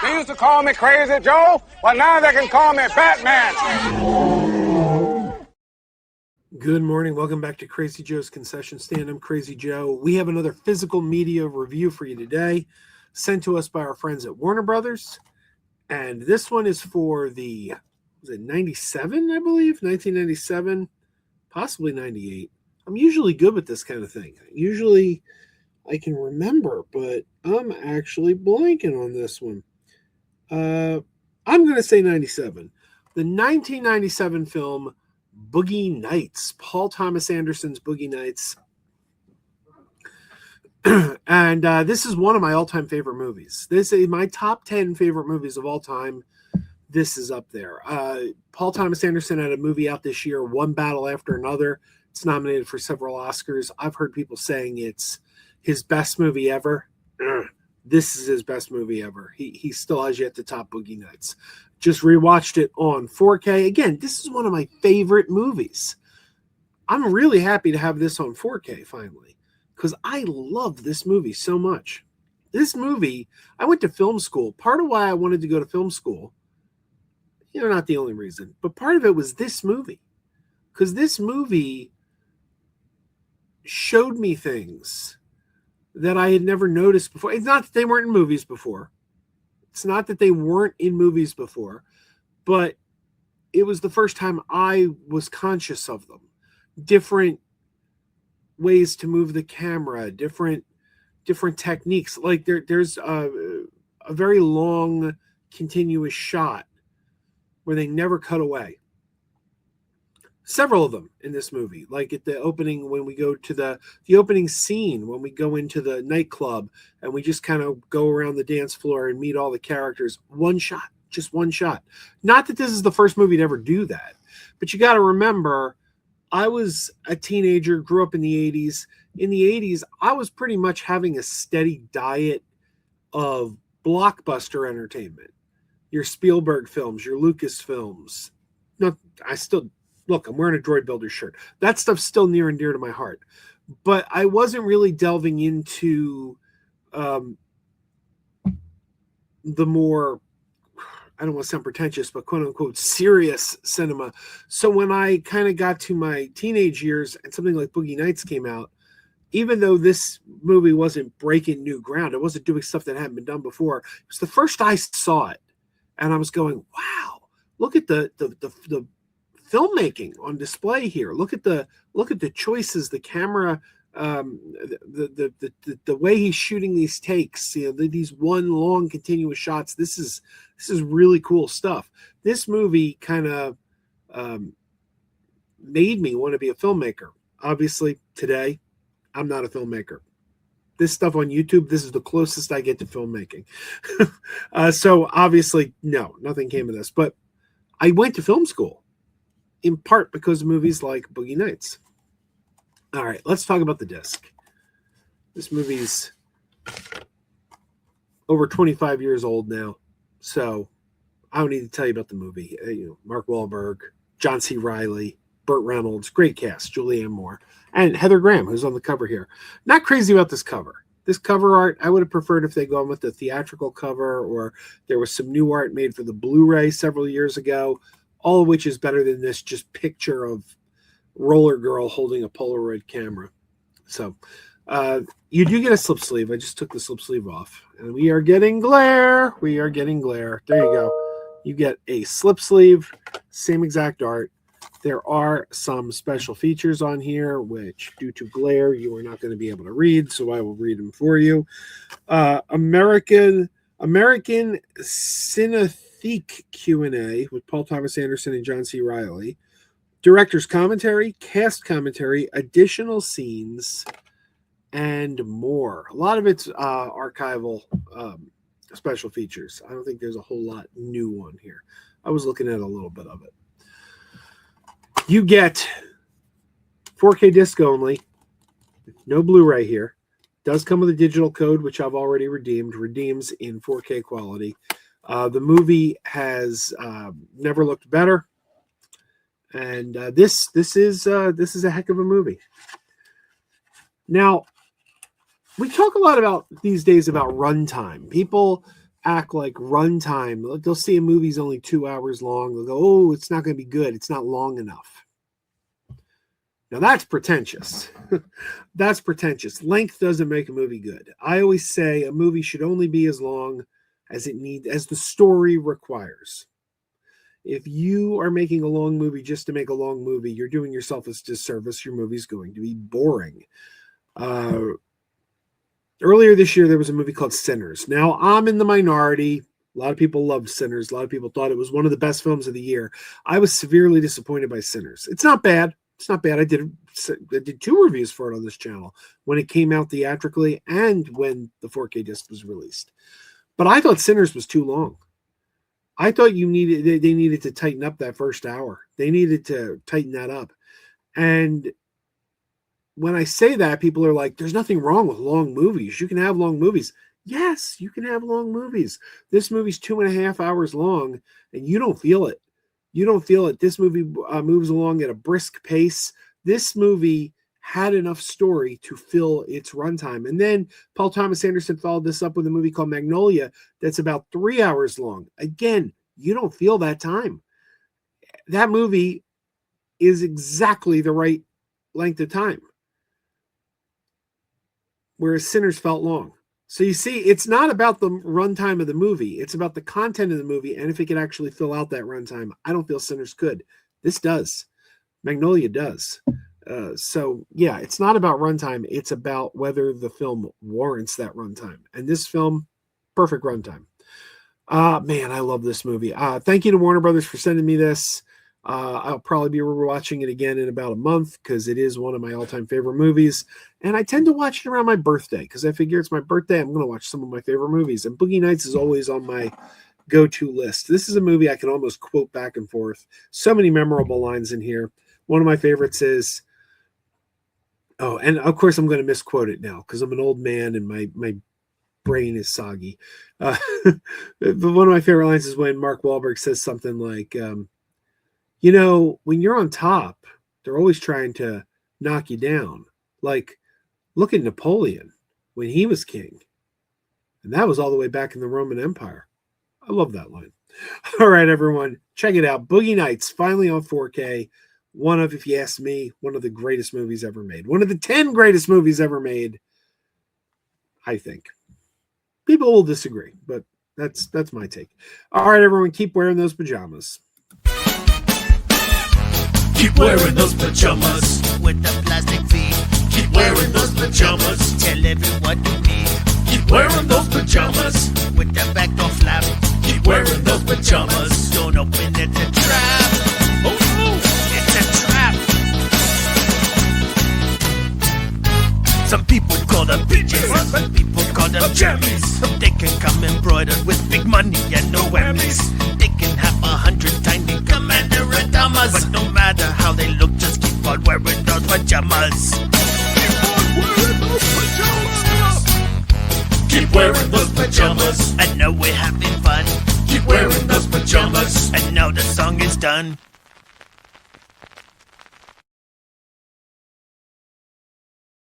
They used to call me Crazy Joe, but now they can call me Batman. Good morning. Welcome back to Crazy Joe's Concession Stand. I'm Crazy Joe. We have another physical media review for you today, sent to us by our friends at Warner Brothers. And this one is for the, was it 97, I believe? 1997, possibly 98. I'm usually good with this kind of thing. Usually I can remember, but I'm actually blanking on this one. I'm going to say 97. The 1997 film Boogie Nights, Paul Thomas Anderson's Boogie Nights. And this is one of my all-time favorite movies. This is my top 10 favorite movies of all time. This is up there. Paul Thomas Anderson had a movie out this year, One Battle After Another. It's nominated for several Oscars. I've heard people saying it's his best movie ever. This is his best movie ever. He still has yet to top Boogie Nights. Just rewatched it on 4K. Again, this is one of my favorite movies. I'm really happy to have this on 4K finally because I love this movie so much. This movie, I went to film school. Part of why I wanted to go to film school, not the only reason, but part of it was this movie. Because this movie showed me things that I had never noticed before. It's not that they weren't in movies before. But it was the first time I was conscious of them. Different ways to move the camera, different techniques. Like there's a very long continuous shot where they never cut away. Several of them in this movie, like at the opening when we go to the opening scene, when we go into the nightclub and we just kind of go around the dance floor and meet all the characters. One shot, just one shot. Not that this is the first movie to ever do that, but you got to remember, I was a teenager, grew up in the 80s. In the 80s, I was pretty much having a steady diet of blockbuster entertainment. Your Spielberg films, your Lucas films. No, Look, I'm wearing a Droid Builder shirt. That stuff's still near and dear to my heart. But I wasn't really delving into the more, I don't want to sound pretentious, but quote unquote serious cinema. So when I kind of got to my teenage years and something like Boogie Nights came out, even though this movie wasn't breaking new ground, it wasn't doing stuff that hadn't been done before, it was the first I saw it. And I was going, wow, look at the filmmaking on display here. Look at the choices, the camera, the way he's shooting these takes. These one long continuous shots. This is really cool stuff. This movie kind of made me want to be a filmmaker. Obviously, today I'm not a filmmaker. This stuff on YouTube, this is the closest I get to filmmaking. So obviously, no, nothing came of this. But I went to film school, in part because of movies like Boogie Nights. All right, let's talk about the disc. This movie's over 25 years old now, so I don't need to tell you about the movie. Mark Wahlberg, John C. Reilly, Burt Reynolds, great cast, Julianne Moore, and Heather Graham, who's on the cover here. Not crazy about this cover. This cover art, I would have preferred if they'd gone with the theatrical cover, or there was some new art made for the Blu-ray several years ago. All of which is better than this just picture of Roller Girl holding a Polaroid camera. So you do get a slip sleeve. I just took the slip sleeve off. And we are getting glare. There you go. You get a slip sleeve, same exact art. There are some special features on here, which due to glare, you are not going to be able to read. So I will read them for you. American Cinetheque Q&A with Paul Thomas Anderson and John C. Reilly. Director's commentary, cast commentary, additional scenes, and more. A lot of it's archival special features. I don't think there's a whole lot new on here. I was looking at a little bit of it. You get 4K disc only. No Blu-ray here. Does come with a digital code, which I've already redeemed. Redeems in 4K quality. The movie has never looked better, and this is a heck of a movie. Now, we talk a lot about these days about runtime. People act like runtime. They'll see a movie's only 2 hours long. They'll go, oh, it's not going to be good. It's not long enough. Now that's pretentious. That's pretentious. Length doesn't make a movie good. I always say a movie should only be as long as as the story requires. If you are making a long movie just to make a long movie, you're doing yourself a disservice. Your movie's going to be boring. Earlier this year, there was a movie called Sinners. Now, I'm in the minority. A lot of people loved Sinners. A lot of people thought it was one of the best films of the year. I was severely disappointed by Sinners. It's not bad. It's not bad. I did 2 reviews for it on this channel when it came out theatrically and when the 4K disc was released. But I thought Sinners was too long. I thought they needed to tighten up that first hour. They needed to tighten that up. And when I say that, people are like, there's nothing wrong with long movies. You can have long movies. Yes, you can have long movies. This movie's 2.5 hours long, and you don't feel it. You don't feel it. This movie moves along at a brisk pace. This movie had enough story to fill its runtime. And then Paul Thomas Anderson followed this up with a movie called Magnolia that's about 3 hours long. Again, you don't feel that time. That movie is exactly the right length of time, whereas Sinners felt long. So you see, it's not about the runtime of the movie. It's about the content of the movie, and if it could actually fill out that runtime. I don't feel Sinners could. This does. Magnolia does. So, yeah, it's not about runtime. It's about whether the film warrants that runtime. And this film, perfect runtime. Man, I love this movie. Thank you to Warner Brothers for sending me this. I'll probably be rewatching it again in about a month because it is one of my all-time favorite movies. And I tend to watch it around my birthday because I figure it's my birthday. I'm going to watch some of my favorite movies. And Boogie Nights is always on my go-to list. This is a movie I can almost quote back and forth. So many memorable lines in here. One of my favorites is, oh, and of course I'm going to misquote it now because I'm an old man and my brain is soggy. But one of my favorite lines is when Mark Wahlberg says something like, you know, when you're on top, they're always trying to knock you down. Like, look at Napoleon when he was king. And that was all the way back in the Roman Empire. I love that line. All right, everyone, check it out. Boogie Nights, finally on 4K. One of, if you ask me, one of the greatest movies ever made. One of the 10 greatest movies ever made, I think. People will disagree, but that's my take. All right, everyone, keep wearing those pajamas. Keep wearing those pajamas with the plastic feet. Keep wearing those pajamas. Tell everyone you meet. Keep wearing those pajamas with the back door flap. Keep wearing those pajamas. Don't open it, it's a trap. Oh no, it's a trap. Some people call them PJs. Some people call them jammies. They can come embroidered with big money and no whammies. They can have 100 tiny commander pajamas, but no matter how they look, just keep on wearing those pajamas. Keep wearing those pajamas. I know we're having fun. Keep wearing those pajamas. And now the song is done.